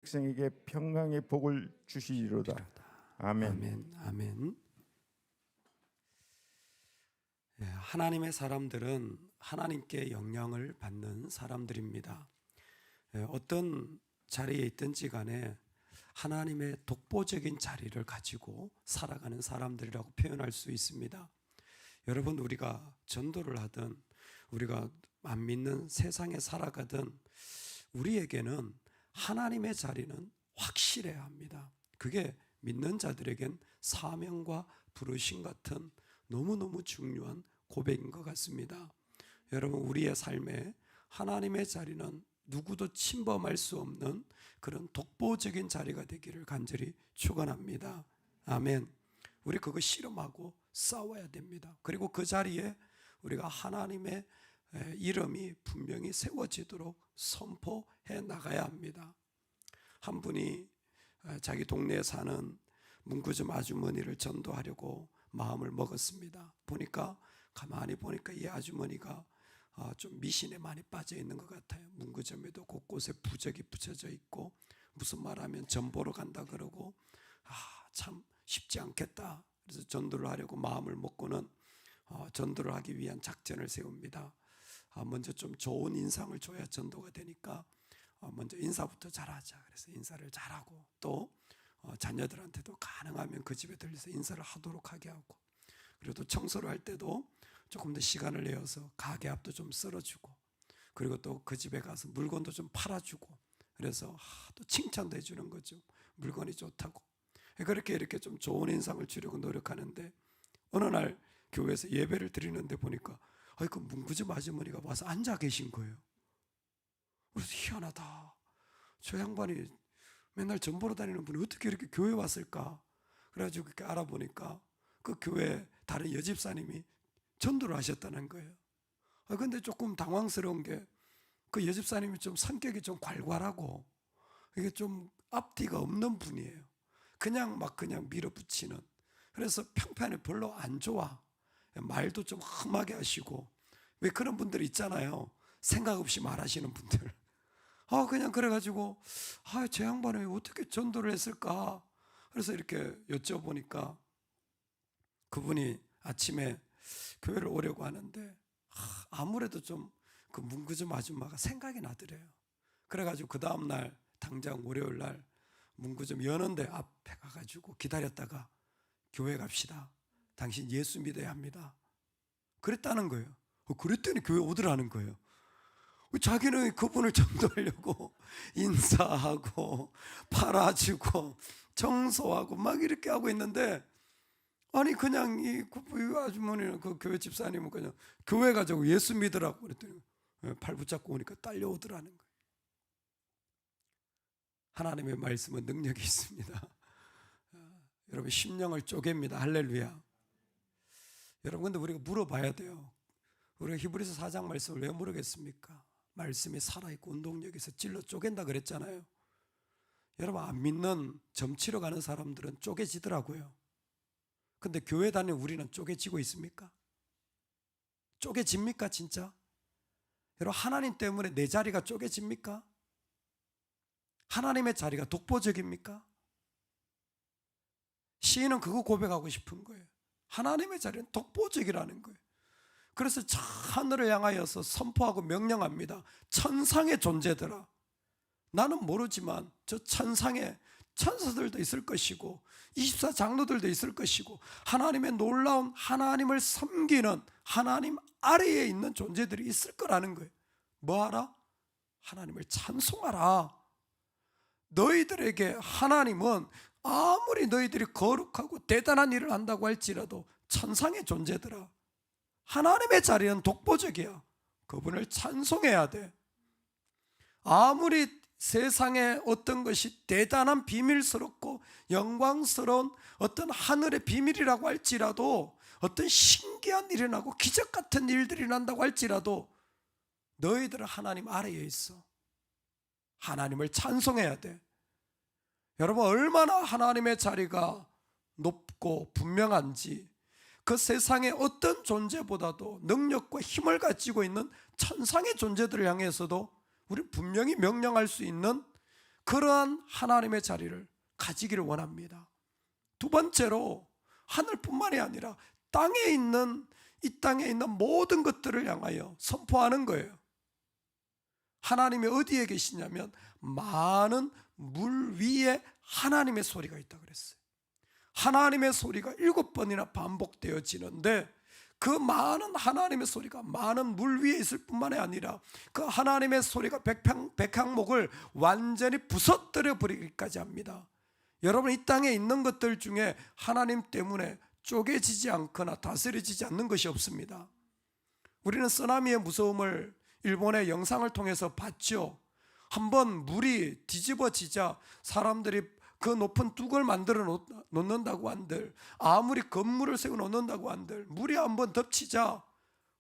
백성에게 평강의 복을 주시리로다. 아멘. 아멘. 아멘. 하나님의 사람들은 하나님께 영향을 받는 사람들입니다. 어떤 자리에 있든지 간에 하나님의 독보적인 자리를 가지고 살아가는 사람들이라고 표현할 수 있습니다. 여러분, 우리가 전도를 하든 우리가 안 믿는 세상에 살아가든 우리에게는 하나님의 자리는 확실해야 합니다. 그게 믿는 자들에겐 사명과 부르심 같은 너무너무 중요한 고백인 것 같습니다. 여러분, 우리의 삶에 하나님의 자리는 누구도 침범할 수 없는 그런 독보적인 자리가 되기를 간절히 축원합니다. 아멘. 우리 그거 실험하고 싸워야 됩니다. 그리고 그 자리에 우리가 하나님의 이름이 분명히 세워지도록 선포해 나가야 합니다. 한 분이 자기 동네에 사는 문구점 아주머니를 전도하려고 마음을 먹었습니다. 가만히 보니까 이 아주머니가 좀 미신에 많이 빠져 있는 것 같아요. 문구점에도 곳곳에 부적이 붙여져 있고 무슨 말하면 전보러 간다 그러고 참 쉽지 않겠다. 그래서 전도를 하려고 마음을 먹고는 전도를 하기 위한 작전을 세웁니다. 먼저 좀 좋은 인상을 줘야 전도가 되니까 먼저 인사부터 잘하자. 그래서 인사를 잘하고 또 자녀들한테도 가능하면 그 집에 들려서 인사를 하도록 하게 하고, 그리고 또 청소를 할 때도 조금 더 시간을 내어서 가게 앞도 좀 썰어주고, 그리고 또 그 집에 가서 물건도 좀 팔아주고, 그래서 또 칭찬도 해주는 거죠. 물건이 좋다고. 그렇게 이렇게 좀 좋은 인상을 주려고 노력하는데 어느 날 교회에서 예배를 드리는데 보니까 그 문구점 아주머니가 와서 앉아 계신 거예요. 그래서 희한하다. 저 양반이 맨날 전 보러 다니는 분이 어떻게 이렇게 교회에 왔을까? 그래가지고 그렇게 알아보니까 그 교회 다른 여집사님이 전도를 하셨다는 거예요. 근데 조금 당황스러운 게 그 여집사님이 좀 성격이 좀 괄괄하고 이게 좀 앞뒤가 없는 분이에요. 그냥 밀어붙이는. 그래서 평판이 별로 안 좋아. 말도 좀 험하게 하시고, 왜 그런 분들 있잖아요. 생각 없이 말하시는 분들. 그냥 그래가지고 저 양반이 어떻게 전도를 했을까? 그래서 이렇게 여쭤보니까 그분이 아침에 교회를 오려고 하는데 아무래도 좀 그 문구점 아줌마가 생각이 나더래요. 그래가지고 그 다음날 당장 월요일 날 문구점 여는데 앞에 가가지고 기다렸다가 교회 갑시다. 당신 예수 믿어야 합니다. 그랬다는 거예요. 그랬더니 교회 오더라는 거예요. 자기는 그분을 전도하려고 인사하고 팔아주고 청소하고 막 이렇게 하고 있는데, 아니 그냥 이 아주머니는 그 교회 집사님은 그냥 교회 가자고 예수 믿으라고 그랬더니 팔 붙잡고 오니까 딸려오더라는 거예요. 하나님의 말씀은 능력이 있습니다. 여러분, 심령을 쪼갭니다. 할렐루야. 여러분, 근데 우리가 물어봐야 돼요. 우리가 히브리서 4장 말씀을 왜 모르겠습니까? 말씀이 살아있고 운동력이 있어 찔러 쪼갠다 그랬잖아요. 여러분, 안 믿는 점치러 가는 사람들은 쪼개지더라고요. 근데 교회 다니는 우리는 쪼개지고 있습니까? 쪼개집니까 진짜? 여러분, 하나님 때문에 내 자리가 쪼개집니까? 하나님의 자리가 독보적입니까? 시인은 그거 고백하고 싶은 거예요. 하나님의 자리는 독보적이라는 거예요. 그래서 저 하늘을 향하여서 선포하고 명령합니다. 천상의 존재들아, 나는 모르지만 저 천상에 천사들도 있을 것이고 24장로들도 있을 것이고 하나님의 놀라운 하나님을 섬기는 하나님 아래에 있는 존재들이 있을 거라는 거예요. 뭐하라? 하나님을 찬송하라. 너희들에게 하나님은 아무리 너희들이 거룩하고 대단한 일을 한다고 할지라도 천상의 존재들아, 하나님의 자리는 독보적이야. 그분을 찬송해야 돼. 아무리 세상에 어떤 것이 대단한 비밀스럽고 영광스러운 어떤 하늘의 비밀이라고 할지라도, 어떤 신기한 일이 나고 기적 같은 일들이 난다고 할지라도 너희들은 하나님 아래에 있어. 하나님을 찬송해야 돼. 여러분, 얼마나 하나님의 자리가 높고 분명한지, 그 세상의 어떤 존재보다도 능력과 힘을 가지고 있는 천상의 존재들을 향해서도 우리 분명히 명령할 수 있는 그러한 하나님의 자리를 가지기를 원합니다. 두 번째로 하늘뿐만이 아니라 이 땅에 있는 모든 것들을 향하여 선포하는 거예요. 하나님이 어디에 계시냐면 많은 물 위에 하나님의 소리가 있다고 그랬어요. 하나님의 소리가 7번이나 반복되어지는데 그 많은 하나님의 소리가 많은 물 위에 있을 뿐만이 아니라 그 하나님의 소리가 백향목을 완전히 부서뜨려 버리기까지 합니다. 여러분, 이 땅에 있는 것들 중에 하나님 때문에 쪼개지지 않거나 다스려지지 않는 것이 없습니다. 우리는 쓰나미의 무서움을 일본의 영상을 통해서 봤죠. 한번 물이 뒤집어지자 사람들이 그 높은 뚝을 만들어 놓는다고 한들, 아무리 건물을 세워 놓는다고 한들 물이 한번 덮치자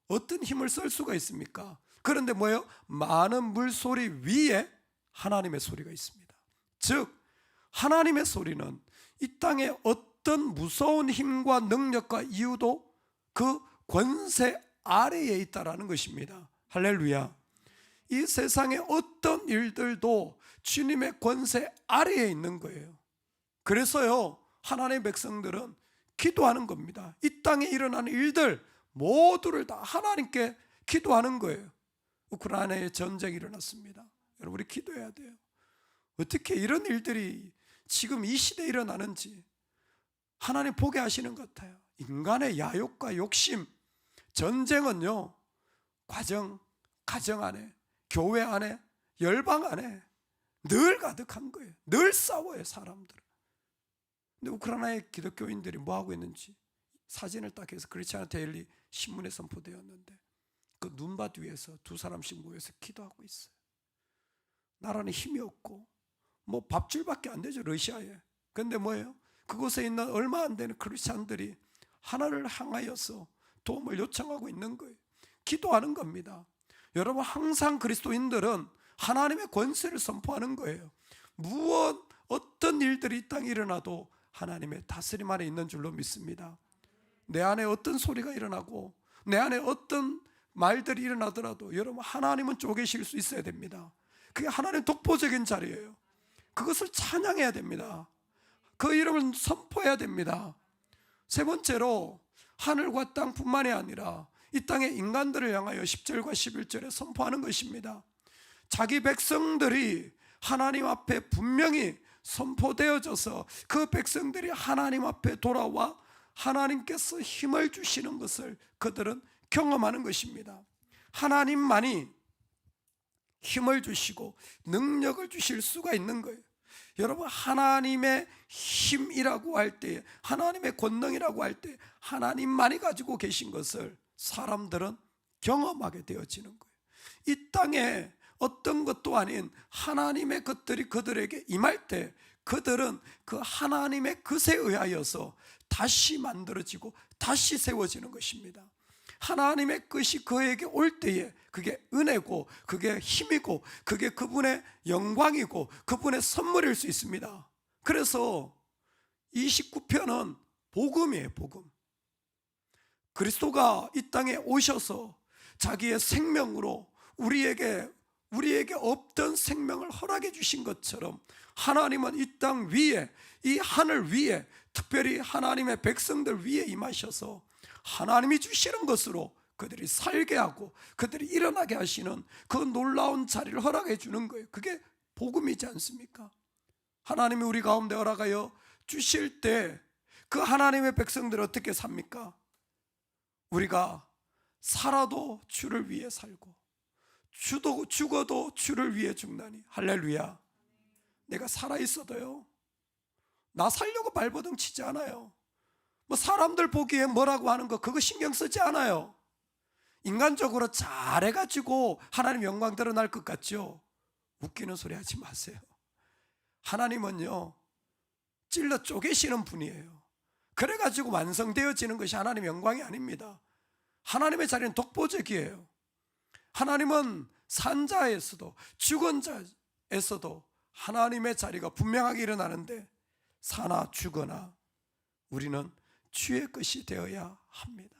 어떤 힘을 쓸 수가 있습니까? 그런데 뭐예요? 많은 물소리 위에 하나님의 소리가 있습니다. 즉 하나님의 소리는 이 땅에 어떤 무서운 힘과 능력과 이유도 그 권세 아래에 있다라는 것입니다. 할렐루야. 이 세상의 어떤 일들도 주님의 권세 아래에 있는 거예요. 그래서요, 하나님의 백성들은 기도하는 겁니다. 이 땅에 일어나는 일들 모두를 다 하나님께 기도하는 거예요. 우크라이나에 전쟁이 일어났습니다. 여러분, 우리 기도해야 돼요. 어떻게 이런 일들이 지금 이 시대에 일어나는지 하나님 보게 하시는 것 같아요. 인간의 야욕과 욕심, 전쟁은요, 가정 안에, 교회 안에, 열방 안에 늘 가득한 거예요. 늘 싸워요, 사람들은. 근데 우크라이나의 기독교인들이 뭐 하고 있는지 사진을 딱 해서 크리스찬 데일리 신문에 선포되었는데 그 눈밭 위에서 두 사람씩 모여서 기도하고 있어요. 나라는 힘이 없고 뭐 밥줄밖에 안 되죠, 러시아에. 근데 뭐예요? 그곳에 있는 얼마 안 되는 크리스찬들이 하나를 향하여서 도움을 요청하고 있는 거예요. 기도하는 겁니다. 여러분, 항상 그리스도인들은 하나님의 권세를 선포하는 거예요. 어떤 일들이 이 땅에 일어나도 하나님의 다스림 아래 있는 줄로 믿습니다. 내 안에 어떤 소리가 일어나고 내 안에 어떤 말들이 일어나더라도 여러분, 하나님은 쪼개실 수 있어야 됩니다. 그게 하나님의 독보적인 자리예요. 그것을 찬양해야 됩니다. 그 이름을 선포해야 됩니다. 세 번째로 하늘과 땅뿐만이 아니라 이 땅의 인간들을 향하여 10절과 11절에 선포하는 것입니다. 자기 백성들이 하나님 앞에 분명히 선포되어져서 그 백성들이 하나님 앞에 돌아와 하나님께서 힘을 주시는 것을 그들은 경험하는 것입니다. 하나님만이 힘을 주시고 능력을 주실 수가 있는 거예요. 여러분, 하나님의 힘이라고 할 때, 하나님의 권능이라고 할 때 하나님만이 가지고 계신 것을 사람들은 경험하게 되어지는 거예요. 이 땅에 어떤 것도 아닌 하나님의 것들이 그들에게 임할 때 그들은 그 하나님의 것에 의하여서 다시 만들어지고 다시 세워지는 것입니다. 하나님의 것이 그에게 올 때에 그게 은혜고 그게 힘이고 그게 그분의 영광이고 그분의 선물일 수 있습니다. 그래서 29편은 복음이에요, 복음. 그리스도가 이 땅에 오셔서 자기의 생명으로 우리에게 없던 생명을 허락해 주신 것처럼 하나님은 이 땅 위에, 이 하늘 위에, 특별히 하나님의 백성들 위에 임하셔서 하나님이 주시는 것으로 그들이 살게 하고 그들이 일어나게 하시는 그 놀라운 자리를 허락해 주는 거예요. 그게 복음이지 않습니까? 하나님이 우리 가운데 허락하여 주실 때 그 하나님의 백성들 어떻게 삽니까? 우리가 살아도 주를 위해 살고 죽어도 주를 위해 죽나니. 할렐루야. 내가 살아있어도요, 나 살려고 발버둥 치지 않아요. 뭐 사람들 보기에 뭐라고 하는 거 그거 신경 쓰지 않아요. 인간적으로 잘해가지고 하나님 영광 드러날 것 같죠? 웃기는 소리 하지 마세요. 하나님은요, 찔러 쪼개시는 분이에요. 그래가지고 완성되어지는 것이 하나님 영광이 아닙니다. 하나님의 자리는 독보적이에요. 하나님은 산자에서도 죽은 자에서도 하나님의 자리가 분명하게 일어나는데 사나 죽거나 우리는 주의 것이 되어야 합니다.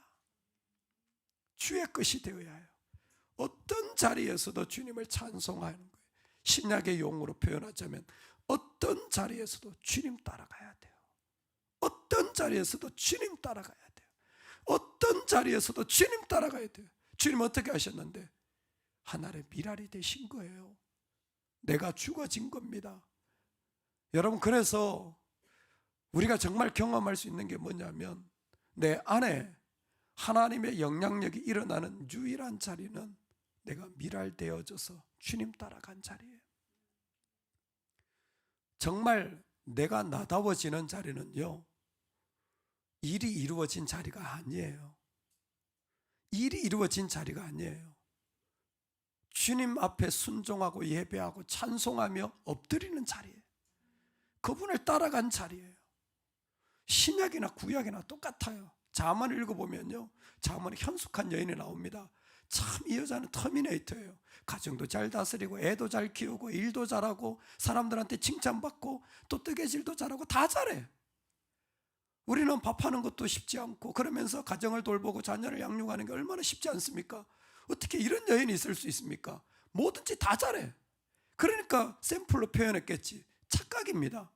주의 것이 되어야 해요. 어떤 자리에서도 주님을 찬송하는 거예요. 신약의 용어로 표현하자면 어떤 자리에서도 주님 따라가야 돼요. 어떤 자리에서도 주님 따라가야 돼요. 어떤 자리에서도 주님 따라가야 돼요. 주님 어떻게 하셨는데? 하늘의 미랄이 되신 거예요. 내가 죽어진 겁니다. 여러분, 그래서 우리가 정말 경험할 수 있는 게 뭐냐면, 내 안에 하나님의 영향력이 일어나는 유일한 자리는 내가 미랄되어져서 주님 따라간 자리예요. 정말 내가 나다워지는 자리는요, 일이 이루어진 자리가 아니에요. 일이 이루어진 자리가 아니에요. 주님 앞에 순종하고 예배하고 찬송하며 엎드리는 자리예요. 그분을 따라간 자리예요. 신약이나 구약이나 똑같아요. 잠언을 읽어보면요, 잠언에 현숙한 여인이 나옵니다. 참 이 여자는 터미네이터예요. 가정도 잘 다스리고 애도 잘 키우고 일도 잘하고 사람들한테 칭찬받고 또 뜨개질도 잘하고 다 잘해. 우리는 밥하는 것도 쉽지 않고 그러면서 가정을 돌보고 자녀를 양육하는 게 얼마나 쉽지 않습니까? 어떻게 이런 여인이 있을 수 있습니까? 뭐든지 다 잘해. 그러니까 샘플로 표현했겠지. 착각입니다.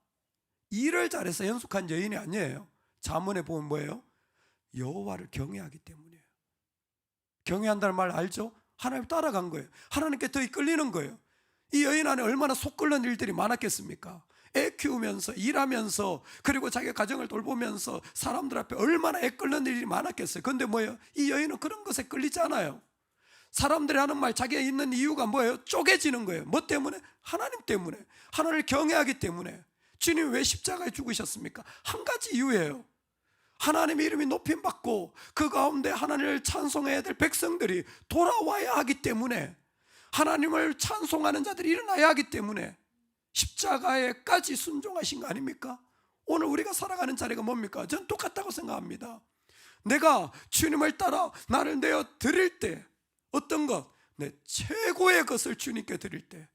일을 잘해서 현숙한 여인이 아니에요. 잠언에 보면 뭐예요? 여호와를 경외하기 때문이에요. 경외한다는 말 알죠? 하나님 따라간 거예요. 하나님께 더 이끌리는 거예요. 이 여인 안에 얼마나 속 끓는 일들이 많았겠습니까? 애 키우면서 일하면서 그리고 자기 가정을 돌보면서 사람들 앞에 얼마나 애 끓는 일이 많았겠어요. 그런데 뭐예요? 이 여인은 그런 것에 끌리지 않아요. 사람들이 하는 말, 자기가 있는 이유가 뭐예요? 쪼개지는 거예요. 뭐 때문에? 하나님 때문에. 하나님을 경외하기 때문에. 주님이 왜 십자가에 죽으셨습니까? 한 가지 이유예요. 하나님의 이름이 높임받고 그 가운데 하나님을 찬송해야 될 백성들이 돌아와야 하기 때문에, 하나님을 찬송하는 자들이 일어나야 하기 때문에 십자가에까지 순종하신 거 아닙니까? 오늘 우리가 살아가는 자리가 뭡니까? 저는 똑같다고 생각합니다. 내가 주님을 따라 나를 내어 드릴 때, 어떤 것? 내 최고의 것을 주님께 드릴 때,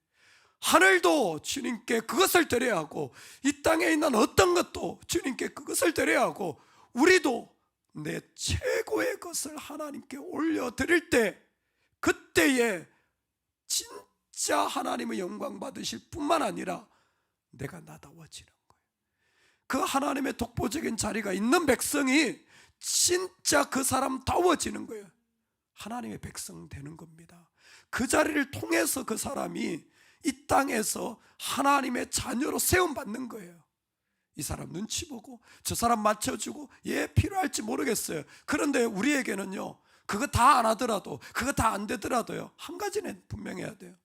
하늘도 주님께 그것을 드려야 하고 이 땅에 있는 어떤 것도 주님께 그것을 드려야 하고, 우리도 내 최고의 것을 하나님께 올려드릴 때, 그때에 진짜 하나님의 영광 받으실 뿐만 아니라 내가 나다워지는 거예요. 그 하나님의 독보적인 자리가 있는 백성이 진짜 그 사람다워지는 거예요. 하나님의 백성 되는 겁니다. 그 자리를 통해서 그 사람이 이 땅에서 하나님의 자녀로 세움받는 거예요. 이 사람 눈치 보고 저 사람 맞춰주고 얘 필요할지 모르겠어요. 그런데 우리에게는요, 그거 다 안 하더라도, 그거 다 안 되더라도요, 한 가지는 분명해야 돼요.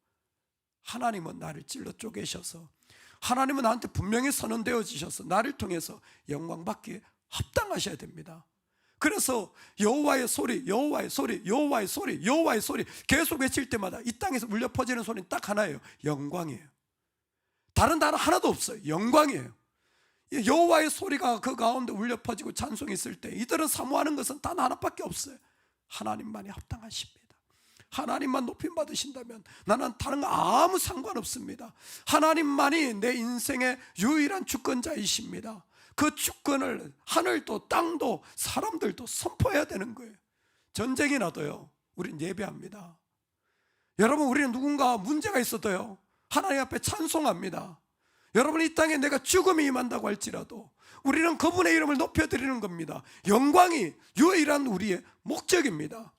하나님은 나를 찔러 쪼개셔서, 하나님은 나한테 분명히 선언되어지셔서 나를 통해서 영광 받기에 합당하셔야 됩니다. 그래서 여호와의 소리, 여호와의 소리, 여호와의 소리, 여호와의 소리 계속 외칠 때마다 이 땅에서 울려 퍼지는 소리는 딱 하나예요. 영광이에요. 다른 단어 하나도 없어요. 영광이에요. 여호와의 소리가 그 가운데 울려 퍼지고 찬송이 있을 때 이들은 사모하는 것은 단 하나밖에 없어요. 하나님만이 합당하십니다. 하나님만 높임 받으신다면 나는 다른 거 아무 상관없습니다. 하나님만이 내 인생의 유일한 주권자이십니다. 그 주권을 하늘도 땅도 사람들도 선포해야 되는 거예요. 전쟁이 나도요, 우린 예배합니다. 여러분, 우리는 누군가 문제가 있어도요, 하나님 앞에 찬송합니다. 여러분, 이 땅에 내가 죽음이 임한다고 할지라도 우리는 그분의 이름을 높여드리는 겁니다. 영광이 유일한 우리의 목적입니다.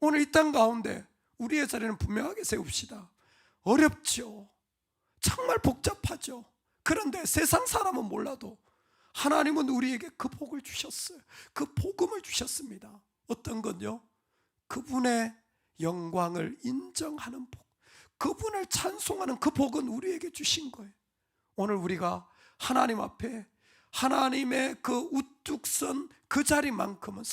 오늘 이 땅 가운데 우리의 자리는 분명하게 세웁시다. 어렵죠. 정말 복잡하죠. 그런데 세상 사람은 몰라도 하나님은 우리에게 그 복을 주셨어요. 그 복음을 주셨습니다. 어떤 건요? 그분의 영광을 인정하는 복, 그분을 찬송하는 그 복은 우리에게 주신 거예요. 오늘 우리가 하나님 앞에 하나님의 그 우뚝 선 그 자리만큼은